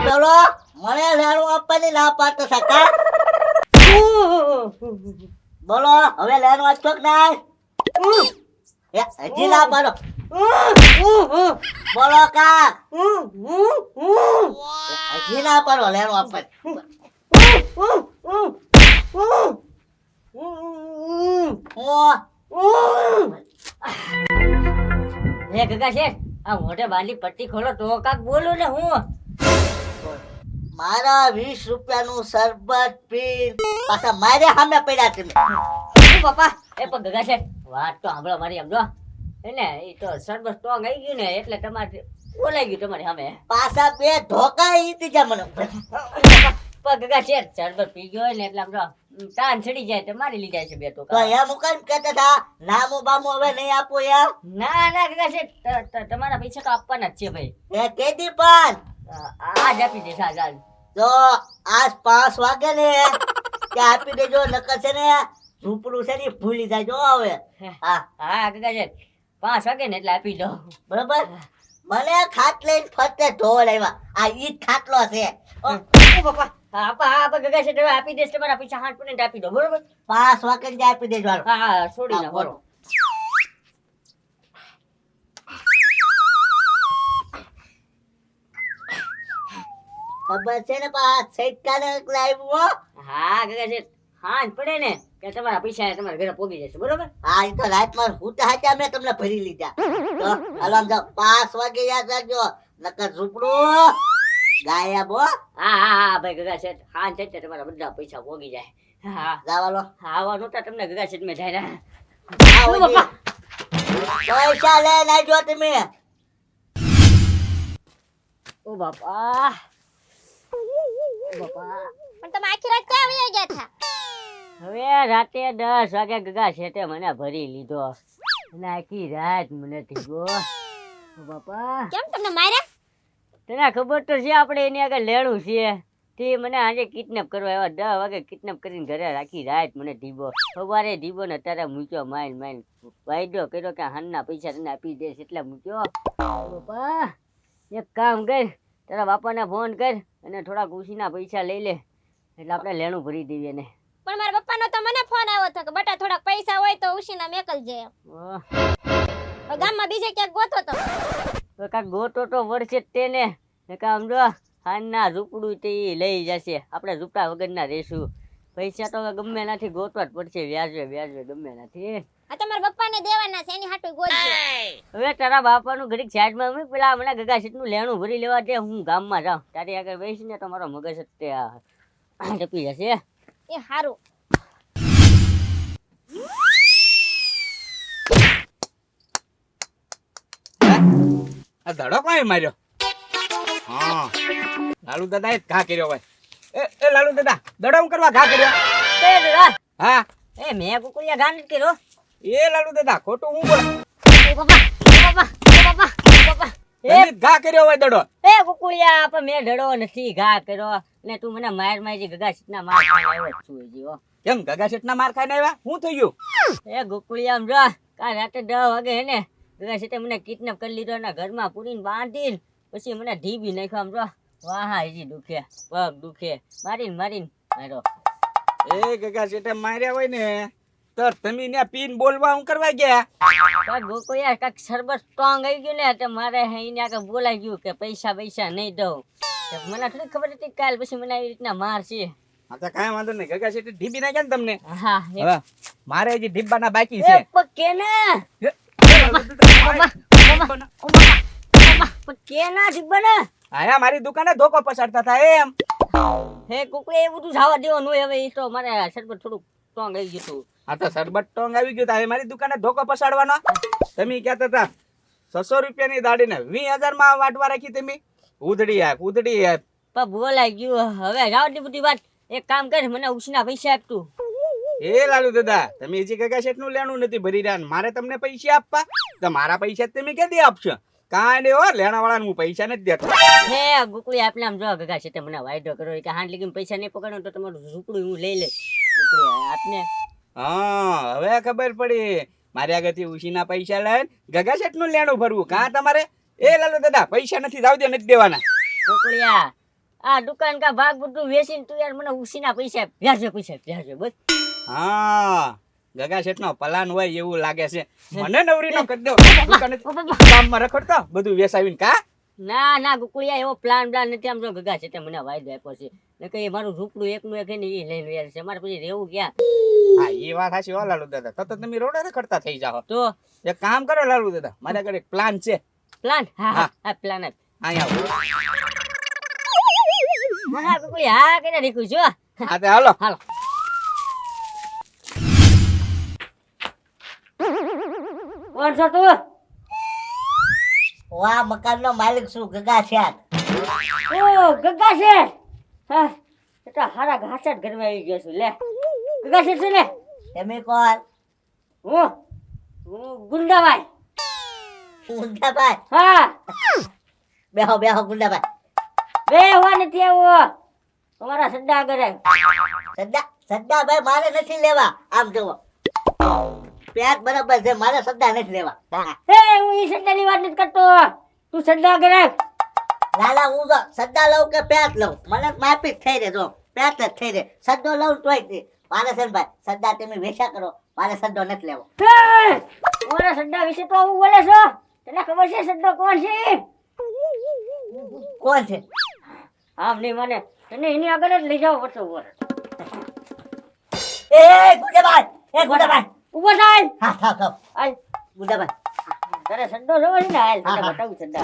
બોલો મને લેણું આપવાની ના પાડતો સકા બોલો હવે લેણું આપશો કે ના હજી ના પાડો બોલો કા હજી ના પાડો લેણું આપવાની હે ગગા શેઠ આ મોઢે બાંધી પટ્ટી ખોલો તો કાક બોલું ને હું મારા 20 રૂપિયાનું શરબત પી પાછા મારે સામે પડ્યા તમે શું પપ્પા એ પણ ગગા શેઠ વાત તો સાંભળો મારી સમજો એને એ તો સરબત સ્ટ્રોંગ આવી ગયું ને એટલે તમારે બોલાઈ ગયું તમારી સામે પાછા બે ધોકા ઈ દીધા મને પણ ગગા શેઠ સરબત પી ગયો હોય ને એટલે સમજો તાન ચડી જાય તો મારી લીધા છે બે તો તો એમ કેમ કહેતા હતા નામો બામો હવે નહીં આપો યાર ના ના ગગા શેઠ તમારા પૈસા તો આપવાના જ છે ભાઈ એ કેદી પણ આજ આપી દઈશ આજ જો આજ 5 વાગે ને કે આપી દેજો નકર છે ને ઝૂંપડું છે ને ભૂલી જાય જો હવે હા હા ગગા શેઠ 5 વાગે ને એટલે આપી દો બરાબર મને ખાટલે ફરતે ઢોળ આવ્યા આ ઈ ખાટલો છે ઓ પપ્પા હા ગગા શેઠ હવે આપી દઈશ તમારા પૈસા હાથ પૂને આપી દો બરોબર 5 વાગે જ આપી દેજો હાલો. હા છોડી ના બોલો ખબર છે ને પા સૈટકાને લાવ્યો હા ગગા શેઠ હાથ પડે ને કે તમારા પૈસા તમારા ઘરે પોગી જશે બરોબર હા ઈ તો રાતમાં હુતા હતા મેં તમને ભરી લીધા તો હાલો આમ જાઓ 5 વાગે યાદ રાખજો નકર ઝૂંપડું ગાયબ હો હા ભાઈ ગગા શેઠ હાથ થઈ તમારા બધા પૈસા પોગી જાય હા જાવાલો આવા નહોતા તમને ગગા શેઠ મેં જાય પૈસા લઈને આવજો તમે ઓ બાપા બાપા પણ તમે આખી રાત ક્યાં વયા ગયા હતા હવે રાતે 10 વાગે ગગા શેઠે મને ભરી લીધો અને આખી રાત મને થયો ઓ બાપા કેમ તમને માર્યા તને ખબર તો છે આપણે એની આગળ લેણું છે તે મને આજે કિડનેપ કરવા આવ્યા 10 વાગે કિડનેપ કરીને ઘરે રાખી રાત મને ઢીબો સવારે ઢીબો ને અત્યારે મૂક્યો માઇન વાયદો કર્યો કે હાનના પૈસા તને આપી દઈશ એટલે મૂક્યો બાપા એક કામ કર તારા બાપાને ફોન કર અને થોડા ખુશીના પૈસા લઈ લે એટલે આપણે લેણું ભરી દઈએ ને પણ મારા પપ્પાનો તો મને ફોન આવ્યો હતો કે બટા થોડા પૈસા હોય તો ઉશીના મેકલજે ગામમાં બીજે ક્યાંક ગોતો તો કાક ગોતો તો વળશે જ તેને કામ જો હાનના ઝૂંપડું તે લઈ જશે આપણે ઝૂંપડા વગરના રહેશું પૈસા તો ગમે નાથી ગોતવા જ પડશે વ્યાજે ગમે નાથી આ તમારા પપ્પાને દેવાના છે એની હાટુ ગોતજો હવે તારા બાપાનું ઘડીક સાઈડમાં મૂક પેલા હમણાં ગગા સીટનું લેણું ભરી લેવા દે હું ગામમાં જાઉં તારી આગળ બેસીને તો મારો મગજ તે ટપી જશે એ હારું આ ધડો કોણે માર્યો હા લાલુ દાદા એ ઘા કર્યો ભાઈ એ લાલુ દાદા દડો હું કરવા ઘા કર્યો એ દાદા હા એ મેં કુકુરિયા ગાન કર્યો એ લાલુ દાદા ખોટું હું બોલ બાપા તમે ઘા કર્યો હોય દડો એ કુકુરિયા પણ મેં ડડો નથી ઘા કર્યો ને તું મને મારી ગગા સીટના માર ખાઈને આવ્યો છું હજી હો કેમ ગગા શેઠના માર ખાઈને આવ્યા હું થઈ ગયું એ ગોકુળિયામ જો કાલ રાતે 10 વાગે હે ને ગગા સીટે મને કિડનેપ કરી લીધો ને ઘરમાં પૂરીને બાંધીને પછી મને ઢીબી નાખ્યો આમ જો વાહ હજી દુખે પગ દુખે મારીને માર્યો એ ગગા શેઠે માર્યા હોય ને તો તમે ને પીન બોલવા હું કરવા ગયા કાક ગોકુળિયા કાક સરબત સ્ટ્રોંગ આવી ગયું ને તો મારે એને આગળ બોલાઈ ગયું કે પૈસા નહીં દઉં મને થોડી ખબર હતી કાલ પછી મને આવી રીતના માર છે હા તો કાંઈ વાંધો નહીં ગગા શેઠે ઢીબી નાખ્યા ને તમને હા હવે મારે હજી ઢીબાના બાકી છે કેના આયા મારી દુકાને ધોકો પસાડતા હતા એમ હે કુકડે એ બધું જવા દેવાનું હોય હવે એ તો મારે સરબત થોડુંક સ્ટ્રોંગ આવી ગયું હતું હા તો સરબત ટોંગ આવી ગયું તા મારી દુકાને ધોકો પસાડવાનો તમે કહેતા હતા 600 રૂપિયાની દાડીને 20,000 માં વાટવા રાખી તમે ઉધડી પણ બોલાઈ ગયું હવે જાવ ની બધી વાત એક કામ કર મને ઉછના પૈસા આપ તું એ લાલુ દાદા તમે હજી ગગા શેઠ નું લેણું નથી ભરી રહ્યા મારે તમને પૈસા આપવા તો મારા પૈસા તમે ક્યાંથી આપશો કાંઈ નહીં હો લેણા વાળા હું પૈસા નથી દેતો હે ગુકડી આપને આમ જો ગગા છે મને વાયદો કરો કે હાંડ લગીને પૈસા નહીં પકડો તો તમારું ઝૂંપડું હું લઈ લઈશ ગુકડી આપને હા હવે ખબર પડી મારી આગળથી ઉશીના પૈસા લઈને ગગા શેઠ નું લેણું ભરવું કાં તમારે એ લાલુ દાદા પૈસા નથી જાવ દે નથી દેવાના ગુકડીયા આ દુકાન કા ભાગ બધું વેચીને તું યાર મને ઉસીના પૈસા વ્યાજે બસ. હા ગગા શેઠ નો પ્લાન હોય એવું લાગે છે. મને નવરી નો કરી દો દુકાને કામમાં રખડતા બધું વેસાવીને કા. ના ગુકુળિયા એવો પ્લાન નથી. આમ જો ગગા છે તે મને વાયદો આપ્યો છે ને કે મારું ઝૂંપડું એકનું એક ને એ લઈને યાર છે મારે પછી રહેવું ક્યાં? હા એ વાત હાચી હો લાલુ દાદા. તો તમે રોડે રખડતા થઈ જાઓ. તો એક કામ કરો લાલુ દાદા, મારા ઘરે એક પ્લાન છે. પ્લાન? હા પ્લાન આપ. અહીંયા હા ગુકુળિયા હા કરીને રીકું છું. હા તે હાલો. કોણ છો તું? વાહ મકાનનો માલિક છું ગગા શેઠ. ઓ ગગા છે. હા એટલે હારા ઘાસટ ઘરમાં આવી ગયો છું. લે ગગા છે ને તમે કોણ? હું ગુંડાભાઈ. ગુંડાભાઈ? હા બેહો ગુંડાભાઈ. બે હોવા નથી આવો તમારા સદ્દા કરે. સદ્દાભાઈ મારે નથી લેવા. આમ જુઓ પેટ બરાબર છે, મારે સદ્દા નથી લેવા. હું ઈ સદ્દાની વાત નથી કરતો. તું સદ્દા કરે. લાલા હું તો સદ્દા લઉં કે પેટ લઉં મને માફી જ થઈ રે. જો પેટ જ થઈ રે, સદ્દો લઉં તોય નહીં. મારે છે ને ભાઈ સદ્દા તમે વેચા કરો, મારે સદ્દો નથી લેવો. મારા સદ્દા વિશે તો આવું બોલે છો? તને ખબર છે સદ્દો કોણ છે? કોણ છે? આમ નહીં મને તને એની આગળ જ લઈ જાવ પડશે. એ ગુંડાભાઈ ઉભો થાય. હા થાવ હાલ ગુંડાભાઈ. તારે સદ્દો જોવો છે ને? હાલ તને હા. બતાવું સદ્દા.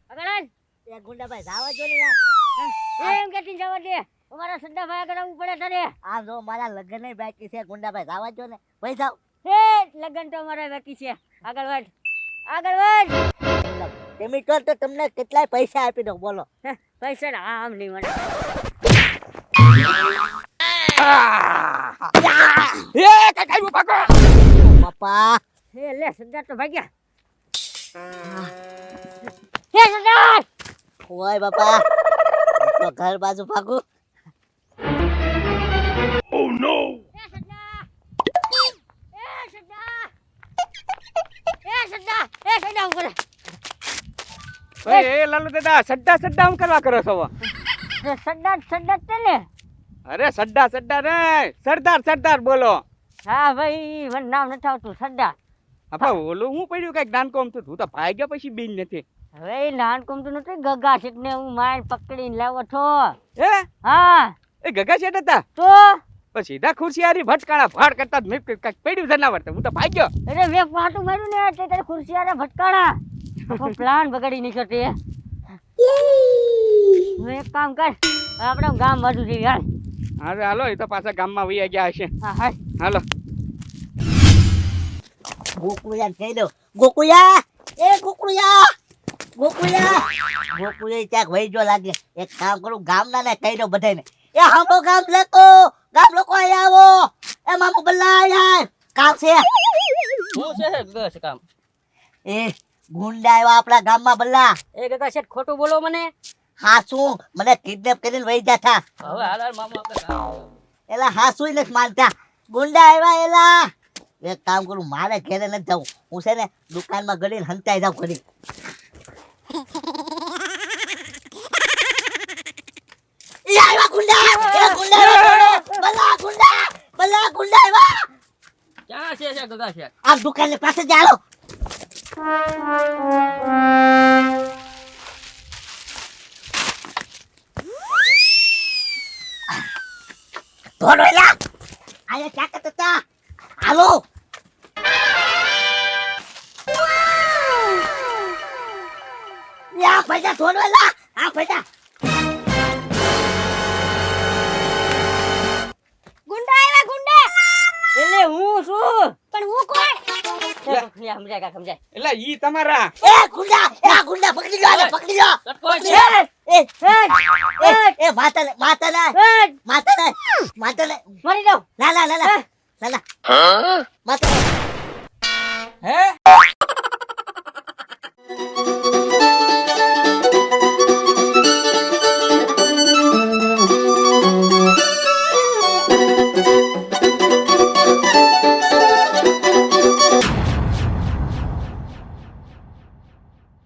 આગળ હાલ. એ ગુંડાભાઈ જાવા જો ને યાર. એમ કેતી જવા દે. અમારા સદ્દા ભાઈ આગળ આવવું પડે તારે. આ જો મારા લગ્ન બાકી છે ગુંડાભાઈ જાવા જો ને. ભાઈ જાવ. લગન તો અમારા બાકી છે. આગળ વધ. તમે કહો તો તમને કેટલાય પૈસા આપી દઉં. બોલો. પૈસા ના આમ નહીં મને. બાપા લે સદ્દા તો ભાગ્યા. હે સદ્દા ઓય બાપા તો ઘર બાજુ ભાગું. એ લાલુ દાદા સડ્ડા હું કરવા કરો છો? સદ્દા તે લે. અરે સડ્ડા ને સરદાર બોલો. હા ભાઈ મને નામ નથી આવતું. સદ્દા હા ઓલું હું પડ્યું કઈક નાનકોમ તું તો ભાઈ ગયા પછી બીન નથી. હવે નાન કમતું નથી. ગગા છે ને હું માઇન પકડીને લાવો છો. હે હા એ ગગા શેઠ હતા? તો પછી સીધા ખુરશી હારી ભટકાણા ભડ કરતા જ મેં કઈક પડ્યું જનાવર તો હું તો ભાઈ ગયો. અરે મેં પાટું માર્યું ને એટલે તારે ખુરશી આરે ભટકાણા. પ્લાન બગાડી નીકળતી. હવે એક કામ કર આપણે ગામ બાજુ જઈએ. હાલ હા હાલો એ તો પાછા ગામમાં વહી ગયા હશે. હા હાલ. હાલો ગોકુળિયા કહી દો. ગોકુળિયા ક્યાંક વહી જો લાગે. એક કામ કરું ગામના ને કહી દો બધાને. એ હાંભો ગામ લોકો અહીંયા આવો. એ મામુ બલ્લા આયા. કામ છે. શું છે ગગા કામ? એ ગુંડા આવ્યા આપણા ગામમાં બલ્લા. એ ગગા શેઠ ખોટું બોલો મને. હાસુ મને કિડનેપ કરીને વહી જતા. હવે હાલ મામા આપણે કામ. એલા હાસુ નથી માનતા. ગુંડા આવ્યા એલા. એક કામ કરું મારે ઘેરે નથી જવું. હું છે ને દુકાનમાં ગળીને હંતાઈ જાઉં ઘડી. એ આવ્યા ગુંડા. બલ્લા ગુંડા આવ્યા. ક્યાં છે ગગા શેઠ? આ દુકાનની પાસે જ આવો. ધોડો એલા. આયા ક્યાં કરતા હતા? હાલો. યા પૈસા ધોડો એલા. આ પૈસા. ગુંડા આવ્યા ગુંડા. એટલે હું છું. પણ હું કોણ? સમજાય. એટલે ઈ તમારા એ ગુંડા. પકડી લો આને, પકડી લો. એ માતા ને મારી દઉં. ના માતા હે